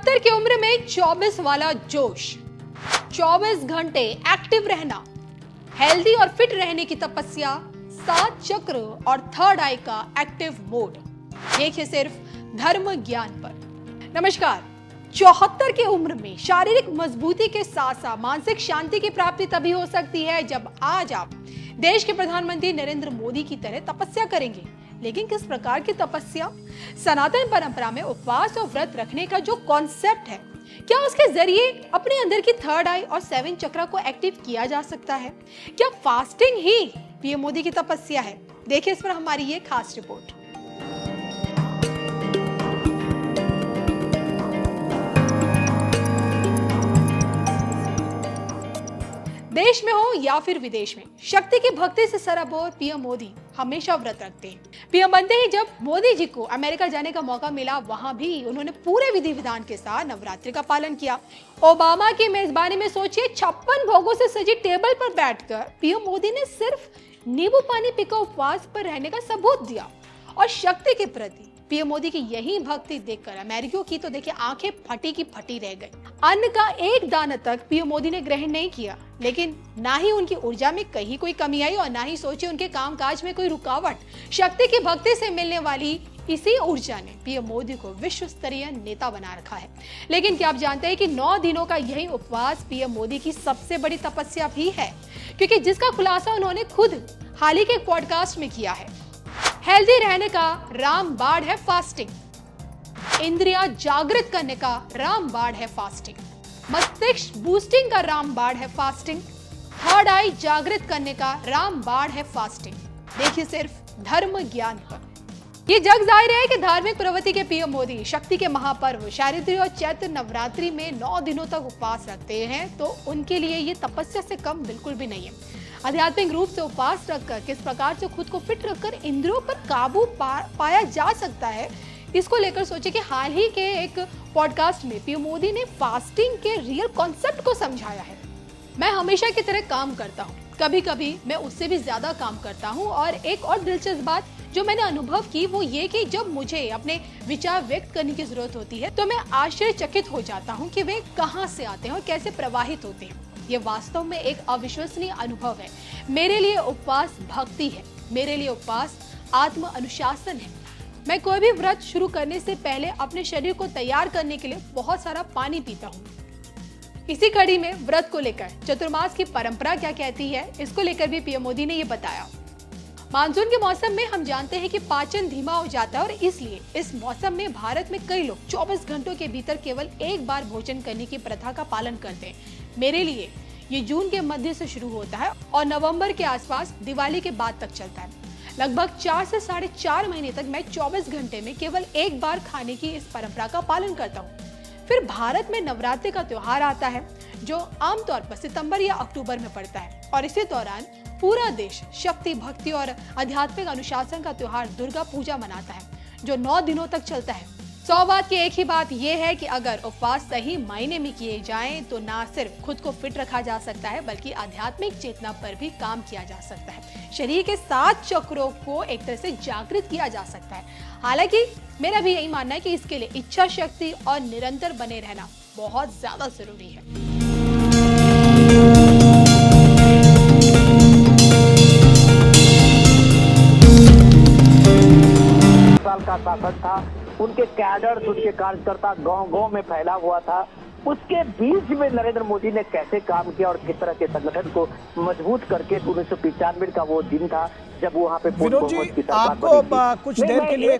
74 की उम्र में 24 वाला जोश, 24 घंटे एक्टिव रहना, हेल्दी और फिट रहने की तपस्या, 7 चक्र और थर्ड आई का एक्टिव मोड। देखिए सिर्फ धर्म ज्ञान पर। नमस्कार। 74 की उम्र में शारीरिक मजबूती के साथ साथ मानसिक शांति की प्राप्ति तभी हो सकती है जब आज आप देश के प्रधानमंत्री नरेंद्र मोदी की तरह तपस्या करेंगे। लेकिन किस प्रकार की तपस्या? सनातन परंपरा में उपवास और व्रत रखने का जो कॉन्सेप्ट है, क्या उसके जरिए अपने अंदर की थर्ड आई और 7 चक्र को एक्टिव किया जा सकता है? क्या फास्टिंग ही पीएम मोदी की तपस्या है? देखिए इस पर हमारी ये खास रिपोर्ट। देश में हो या फिर विदेश में, शक्ति की भक्ति से सराबोर पीएम मोदी हमेशा व्रत रखते हैं। पीएम बनते ही जब मोदी जी को अमेरिका जाने का मौका मिला, वहां भी उन्होंने पूरे विधि विधान के साथ नवरात्रि का पालन किया। ओबामा की मेजबानी में सोचिए 56 भोगों से सजी टेबल पर बैठकर पीएम मोदी ने सिर्फ नींबू पानी पीकर उपवास पर रहने का सबूत दिया। और शक्ति के प्रति पीएम मोदी की यही भक्ति देखकर अमेरिकियों की तो देखिए आंखें फटी की फटी रह गई। अन्न का एक दाना तक पीएम मोदी ने ग्रहण नहीं किया, लेकिन ना ही उनकी ऊर्जा में कहीं कोई कमी आई और ना ही सोचे उनके कामकाज में कोई रुकावट। शक्ति की भक्ति से मिलने वाली इसी ऊर्जा ने पीएम मोदी को विश्व स्तरीय नेता बना रखा है। लेकिन क्या आप जानते हैं कि 9 दिनों का यही उपवास पीएम मोदी की सबसे बड़ी तपस्या भी है, क्योंकि जिसका खुलासा उन्होंने खुद हाल ही के एक पॉडकास्ट में किया है। हेल्दी रहने का रामबाण है फास्टिंग, इंद्रियां जागृत करने का रामबाण है फास्टिंग, मस्तिष्क बूस्टिंग का रामबाण है फास्टिंग, थर्ड आई जागृत करने का रामबाण है फास्टिंग। देखिए सिर्फ धर्म ज्ञान पर। ये जग जाहिर है कि धार्मिक प्रवृत्ति के पीएम मोदी शक्ति के महापर्व शारदीय और चैत्र नवरात्रि में 9 दिनों तक उपवास रखते हैं, तो उनके लिए ये तपस्या से कम बिल्कुल भी नहीं है। आध्यात्मिक रूप से उपवास रखकर किस प्रकार से खुद को फिट रखकर इंद्रियों पर काबू पाया जा सकता है, इसको लेकर सोचे कि हाल ही के एक पॉडकास्ट में पीएम मोदी ने फास्टिंग के रियल कॉन्सेप्ट को समझाया है। मैं हमेशा की तरह काम करता हूँ, कभी कभी मैं उससे भी ज्यादा काम करता हूँ। और एक और दिलचस्प बात जो मैंने अनुभव की वो ये कि जब मुझे अपने विचार व्यक्त करने की जरूरत होती है तो मैं आश्चर्यचकित हो जाता हूँ कि वे कहाँ से आते हैं और कैसे प्रवाहित होते हैं। ये वास्तव में एक अविश्वसनीय अनुभव है। मेरे लिए उपवास भक्ति है, मेरे लिए उपवास आत्म अनुशासन है। मैं कोई भी व्रत शुरू करने से पहले अपने शरीर को तैयार करने के लिए बहुत सारा पानी पीता हूँ। इसी कड़ी में व्रत को लेकर चतुर्मास की परंपरा क्या कहती है, इसको लेकर भी पीएम मोदी ने ये बताया। मानसून के मौसम में हम जानते हैं कि पाचन धीमा हो जाता है और इसलिए इस मौसम में भारत में कई लोग 24 घंटों के भीतर केवल एक बार भोजन करने की प्रथा का पालन करते हैं। मेरे लिए ये जून के मध्य से शुरू होता है और नवंबर के आसपास दिवाली के बाद तक चलता है। लगभग 4 से 4.5 महीने तक मैं 24 घंटे में केवल एक बार खाने की इस परंपरा का पालन करता हूँ। फिर भारत में नवरात्रि का त्योहार आता है जो आमतौर पर सितंबर या अक्टूबर में पड़ता है और इसी दौरान पूरा देश शक्ति भक्ति और आध्यात्मिक अनुशासन का त्योहार दुर्गा पूजा मनाता है जो 9 दिनों तक चलता है। 100 बात की एक ही बात यह है कि अगर उपवास सही मायने में किए जाएं तो ना सिर्फ खुद को फिट रखा जा सकता है बल्कि आध्यात्मिक चेतना पर भी काम किया जा सकता है। शरीर के 7 चक्रों को एक तरह से जागृत किया जा सकता है। हालांकि मेरा भी यही मानना है कि इसके लिए इच्छा शक्ति और निरंतर बने रहना बहुत ज्यादा जरूरी है। साल का शासन था, उनके कैडर, उनके कार्यकर्ता गांव-गांव में फैला हुआ था। उसके बीच में नरेंद्र मोदी ने कैसे काम किया और किस तरह के संगठन को मजबूत करके 1995 का वो दिन था जब वहाँ पे विनोद जी आपको कुछ देर के लिए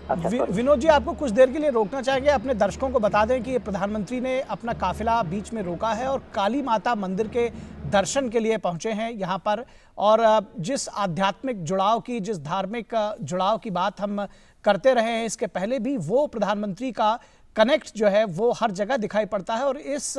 विनोद जी आपको कुछ देर के लिए रोकना चाहेंगे। अपने दर्शकों को बता दें कि प्रधानमंत्री ने अपना काफिला बीच में रोका है और काली माता मंदिर के दर्शन के लिए पहुंचे हैं यहाँ पर। और जिस आध्यात्मिक जुड़ाव की, जिस धार्मिक जुड़ाव की बात हम करते रहे हैं इसके पहले भी, वो प्रधानमंत्री का कनेक्ट जो है वो हर जगह दिखाई पड़ता है। और इस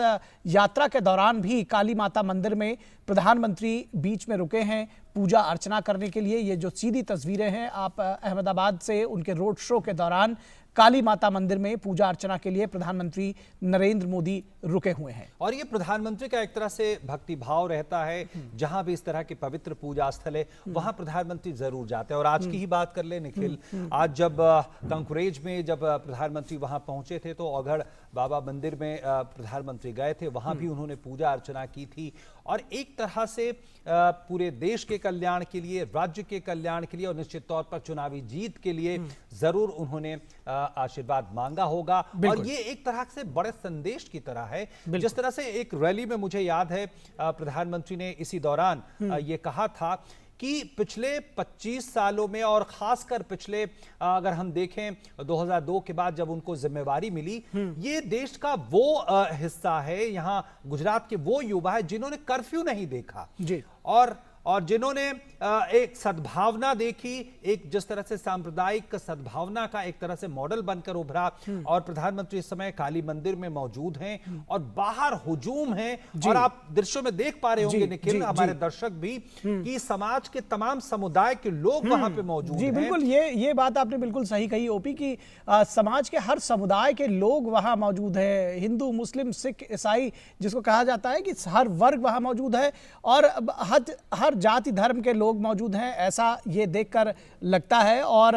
यात्रा के दौरान भी काली माता मंदिर में प्रधानमंत्री बीच में रुके हैं पूजा अर्चना करने के लिए। ये जो सीधी तस्वीरें हैं आप अहमदाबाद से उनके रोड शो के दौरान काली माता मंदिर में पूजा अर्चना के लिए प्रधानमंत्री नरेंद्र मोदी रुके हुए हैं। और ये प्रधानमंत्री का एक तरह से भक्ति भाव रहता है, जहां भी इस तरह के पवित्र पूजा स्थल है वहां प्रधानमंत्री जरूर जाते हैं। और आज की ही बात कर ले निखिल, आज जब कंकुरेज में जब प्रधानमंत्री वहां पहुंचे थे तो औघड़ बाबा मंदिर में प्रधानमंत्री गए थे, वहां भी उन्होंने पूजा अर्चना की थी और एक तरह से पूरे देश के कल्याण के लिए, राज्य के कल्याण के लिए और निश्चित तौर पर चुनावी जीत के लिए जरूर उन्होंने आशीर्वाद मांगा होगा। और ये एक तरह से बड़े संदेश की तरह है। जिस तरह से एक रैली में मुझे याद है प्रधानमंत्री ने इसी दौरान ये कहा था कि पिछले 25 सालों में और खासकर पिछले अगर हम देखें 2002 के बाद जब उनको जिम्मेवारी मिली, ये देश का वो हिस्सा है, यहां गुजरात के वो युवा है जिन्होंने कर्फ्यू नहीं देखा जी, और जिन्होंने एक सद्भावना देखी, एक जिस तरह से सांप्रदायिक सद्भावना का एक तरह से मॉडल बनकर उभरा। और प्रधानमंत्री इस समय काली मंदिर में मौजूद हैं और बाहर हुजूम है और आप दृश्यों में देख पा रहे होंगे निखिल, हमारे दर्शक भी, कि समाज के तमाम समुदाय के लोग वहां पे मौजूद हैं। बिल्कुल, ये बात आपने बिल्कुल सही कही ओपी की समाज के हर समुदाय के लोग वहां मौजूद है, हिंदू, मुस्लिम, सिख, ईसाई जिसको कहा जाता है कि हर वर्ग वहां मौजूद है और हर जाति धर्म के लोग मौजूद हैं, ऐसा ये देखकर लगता है। और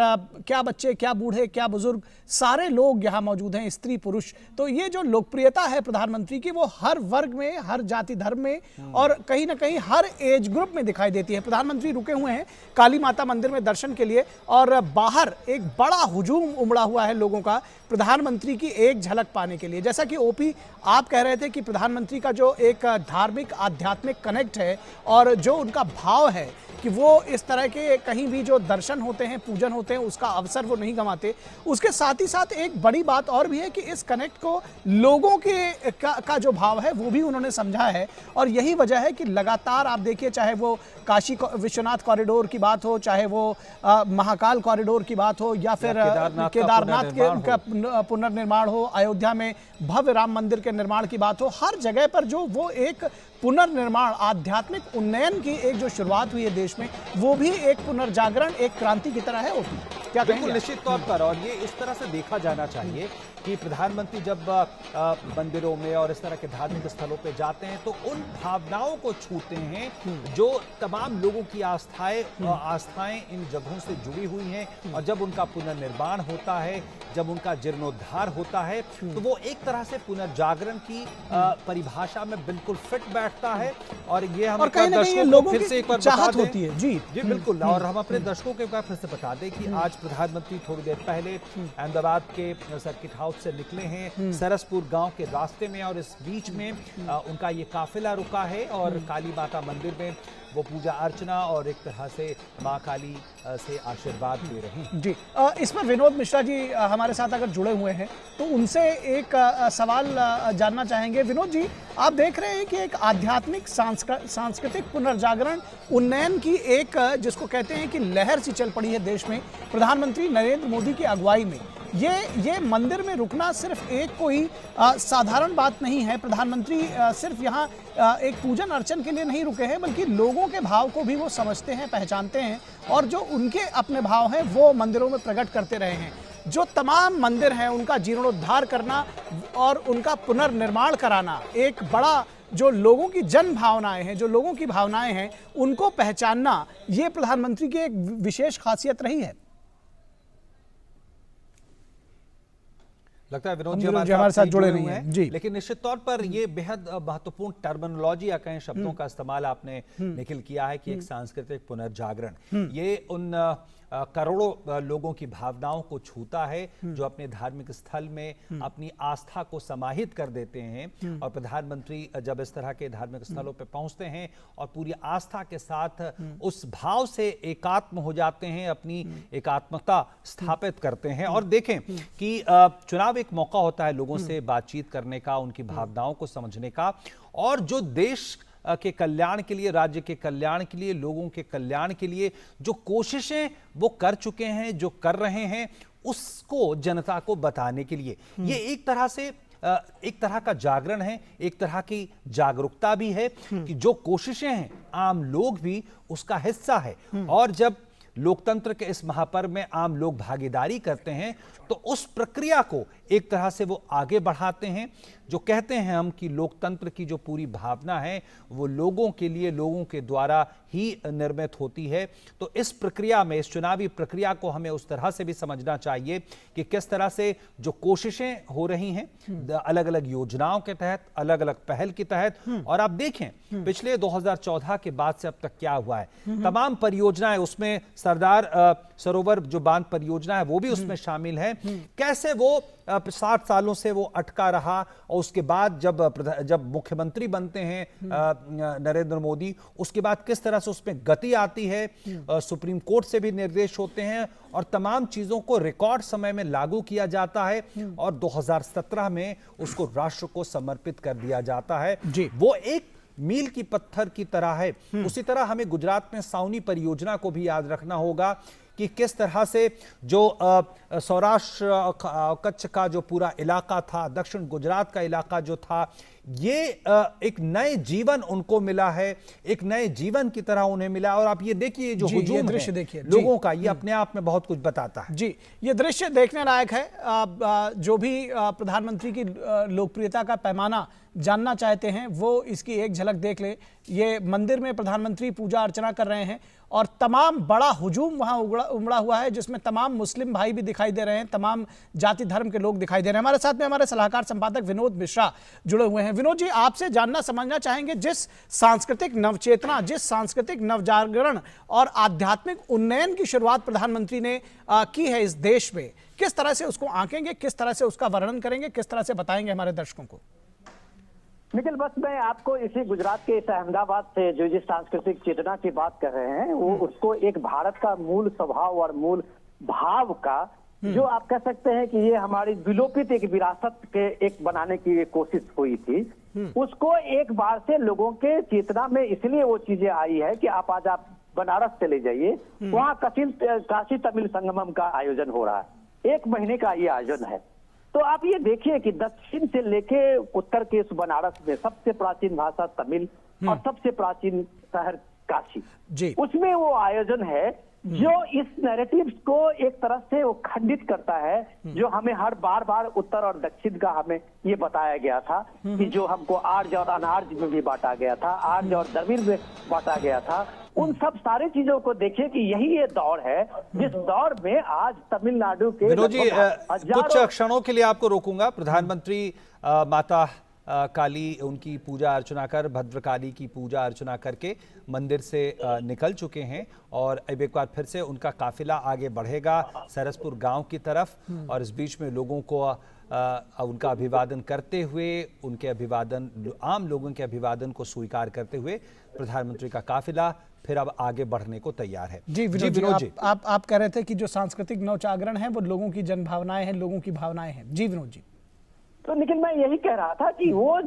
क्या बच्चे, क्या बूढ़े, क्या बुजुर्ग, सारे लोग यहाँ मौजूद हैं, स्त्री पुरुष। तो ये जो लोकप्रियता है प्रधानमंत्री की, वो हर वर्ग में, हर जाति धर्म में और कहीं ना कहीं हर एज ग्रुप में दिखाई देती है। प्रधानमंत्री रुके हुए हैं काली माता मंदिर में दर्शन के लिए और बाहर एक बड़ा हुजूम उमड़ा हुआ है लोगों का प्रधानमंत्री की एक झलक पाने के लिए। जैसा कि ओपी आप कह रहे थे कि प्रधानमंत्री का जो एक धार्मिक आध्यात्मिक कनेक्ट है और जो उनका भाव है कि वो इस तरह के कहीं भी जो दर्शन होते हैं, पूजन होते हैं, उसका अवसर वो नहीं गंवाते। उसके साथ ही साथ एक बड़ी बात और भी है कि इस कनेक्ट को लोगों के का जो भाव है वो भी उन्होंने समझा है और यही वजह है कि लगातार आप देखिए, चाहे वो काशी विश्वनाथ कॉरिडोर की बात हो, चाहे वो महाकाल कॉरिडोर की बात हो या फिर केदारनाथ के पुनर्निर्माण हो, अयोध्या में भव्य राम मंदिर के निर्माण की बात हो, हर जगह पर जो वो एक पुनर्निर्माण, आध्यात्मिक उन्नयन की एक जो शुरुआत हुई है देश में, वो भी एक पुनर्जागरण, एक क्रांति की तरह है। क्या बिल्कुल, निश्चित तौर पर। और ये इस तरह से देखा जाना चाहिए कि प्रधानमंत्री जब मंदिरों में और इस तरह के धार्मिक स्थलों पे जाते हैं तो उन भावनाओं को छूते हैं जो तमाम लोगों की आस्थाएं इन जगहों से जुड़ी हुई हैं। और जब उनका पुनर्निर्माण होता है, जब उनका जीर्णोद्धार होता है, तो वो एक तरह से पुनर्जागरण की परिभाषा में बिल्कुल फिट बैठता है। और ये हम दर्शकों को फिर से एक बार बता दें, होती है जी बिल्कुल, और हम अपने दर्शकों को एक बार फिर से बता दें कि आज प्रधानमंत्री थोड़ी देर पहले अहमदाबाद के सर्किट हाउस से निकले हैं सरसपुर गांव के रास्ते में और इस बीच में उनका ये काफिला रुका है और काली माता मंदिर में वो पूजा अर्चना और एक तरह से मां काली से आशीर्वाद दे रहे हैं जी। इस पर विनोद मिश्रा जी हमारे साथ अगर जुड़े हुए हैं तो उनसे एक सवाल जानना चाहेंगे। विनोद जी, आप देख रहे हैं कि एक आध्यात्मिक सांस्कृतिक पुनर्जागरण उन्नयन की एक जिसको कहते हैं कि लहर सी चल पड़ी है देश में प्रधानमंत्री नरेंद्र मोदी की अगुवाई में। ये मंदिर में रुकना सिर्फ एक कोई साधारण बात नहीं है। प्रधानमंत्री सिर्फ यहाँ एक पूजन अर्चन के लिए नहीं रुके हैं, बल्कि लोगों के भाव को भी वो समझते हैं, पहचानते हैं और जो उनके अपने भाव हैं वो मंदिरों में प्रकट करते रहे हैं। जो तमाम मंदिर हैं उनका जीर्णोद्धार करना और उनका पुनर्निर्माण कराना, एक बड़ा जो लोगों की जन भावनाएं हैं, जो लोगों की भावनाएं हैं, उनको पहचानना, ये प्रधानमंत्री की एक विशेष खासियत रही है। लगता है विनोद जी हमारे साथ जुड़े नहीं हैं जी, लेकिन निश्चित तौर पर ये बेहद महत्वपूर्ण टर्मिनोलॉजी या कहें शब्दों का इस्तेमाल आपने निखिल किया है कि एक सांस्कृतिक पुनर्जागरण, ये उन करोड़ों लोगों की भावनाओं को छूता है जो अपने धार्मिक स्थल में अपनी आस्था को समाहित कर देते हैं। और प्रधानमंत्री जब इस तरह के धार्मिक स्थलों पर पहुंचते हैं और पूरी आस्था के साथ उस भाव से एकात्म हो जाते हैं, अपनी एकात्मता स्थापित करते हैं। और देखें कि चुनाव एक मौका होता है लोगों से बातचीत करने का, उनकी भावनाओं को समझने का, और जो देश के कल्याण के लिए, राज्य के कल्याण के लिए, लोगों के कल्याण के लिए जो कोशिशें वो कर चुके हैं, जो कर रहे हैं, उसको जनता को बताने के लिए ये एक तरह से एक तरह का जागरण है, एक तरह की जागरूकता भी है कि जो कोशिशें हैं आम लोग भी उसका हिस्सा है। और जब लोकतंत्र के इस महापर्व में आम लोग भागीदारी करते हैं तो उस प्रक्रिया को एक तरह से वो आगे बढ़ाते हैं। जो कहते हैं हम कि लोकतंत्र की जो पूरी भावना है वो लोगों के लिए, लोगों के द्वारा ही निर्मित होती है। तो इस प्रक्रिया में, इस चुनावी प्रक्रिया को हमें उस तरह से भी समझना चाहिए कि किस तरह से जो कोशिशें हो रही हैं अलग अलग योजनाओं के तहत, अलग अलग पहल के तहत। और आप देखें पिछले 2014 के बाद से अब तक क्या हुआ है, तमाम परियोजनाएं, उसमें सरदार सरोवर जो बांध परियोजना है वो भी उसमें शामिल है। कैसे वो 60 सालों से वो अटका रहा और उसके बाद जब मुख्यमंत्री बनते हैं नरेंद्र मोदी, उसके बाद किस तरह से उसमें गति आती है, सुप्रीम कोर्ट से भी निर्देश होते हैं और तमाम चीजों को रिकॉर्ड समय में लागू किया जाता है और 2017 में उसको राष्ट्र को समर्पित कर दिया जाता है। वो एक मील की पत्थर की तरह है। उसी तरह हमें गुजरात में साउनी परियोजना को भी याद रखना होगा कि किस तरह से जो सौराष्ट्र कच्छ का जो पूरा इलाका था, दक्षिण गुजरात का इलाका जो था, ये एक नए जीवन उनको मिला है, एक नए जीवन की तरह उन्हें मिला। और आप ये देखिए जो हुजूम दृश्य है देखिए लोगों का, ये अपने आप में बहुत कुछ बताता है। जी, ये दृश्य देखने लायक है। जो भी प्रधानमंत्री की लोकप्रियता का पैमाना जानना चाहते हैं वो इसकी एक झलक देख ले। ये मंदिर में प्रधानमंत्री पूजा अर्चना कर रहे हैं और तमाम बड़ा हुजूम वहां उमड़ा हुआ है, जिसमें तमाम मुस्लिम भाई भी दिखाई दे रहे हैं, तमाम जाति धर्म के लोग दिखाई दे रहे हैं। हमारे साथ में हमारे सलाहकार संपादक विनोद मिश्रा जुड़े हुए हैं। विनोद जी, आपसे जानना समझना चाहेंगे, जिस सांस्कृतिक नवचेतना, जिस सांस्कृतिक नवजागरण और आध्यात्मिक उन्नयन की शुरुआत प्रधानमंत्री ने की है इस देश में, किस तरह से उसको आंकेंगे, किस तरह से उसका वर्णन करेंगे, किस तरह से बताएंगे हमारे दर्शकों को? निखिल, बस मैं आपको इसी गुजरात के इस अहमदाबाद से जो जिस सांस्कृतिक चेतना की बात कर रहे हैं वो उसको एक भारत का मूल स्वभाव और मूल भाव का, जो आप कह सकते हैं कि ये हमारी विलोपित एक विरासत के एक बनाने की कोशिश हुई थी, उसको एक बार से लोगों के चेतना में इसलिए वो चीजें आई है कि आप आज बनारस चले जाइए, वहाँ काशी तमिल संगमम का आयोजन हो रहा है। 1 महीने का ये आयोजन है। तो आप ये देखिए कि दक्षिण से लेके उत्तर के इस बनारस में सबसे प्राचीन भाषा तमिल और सबसे प्राचीन शहर काशी जी, उसमें वो आयोजन है जो इस नैरेटिव्स को एक तरह से वो खंडित करता है, जो हमें हर बार उत्तर और दक्षिण का हमें ये बताया गया था कि जो हमको आर्य और अनार्य में भी बांटा गया था, आर्य और द्रविड़ में बांटा गया था। उन सब सारी चीजों को देखिए कि यही ये दौर है जिस दौर में आज तमिलनाडु के विनोद जी, कुछ क्षणों के लिए आपको रोकूंगा। प्रधानमंत्री माता काली उनकी पूजा अर्चना कर, भद्रकाली की पूजा अर्चना करके मंदिर से निकल चुके हैं और अब एक बार फिर से उनका काफिला आगे बढ़ेगा सरसपुर गांव की तरफ। और इस बीच में लोगों को उनका अभिवादन करते हुए, उनके अभिवादन, आम लोगों के अभिवादन को स्वीकार करते हुए प्रधानमंत्री का काफिला फिर अब आगे बढ़ने को तैयार है। जी विनोद जी, आप कह रहे थे कि जो सांस्कृतिक नवजागरण है वो लोगों की जनभावनाएं हैं, लोगों की भावनाएं हैं। जी विनोद जी। तो निखिल, मैं यही कह रहा था कि वो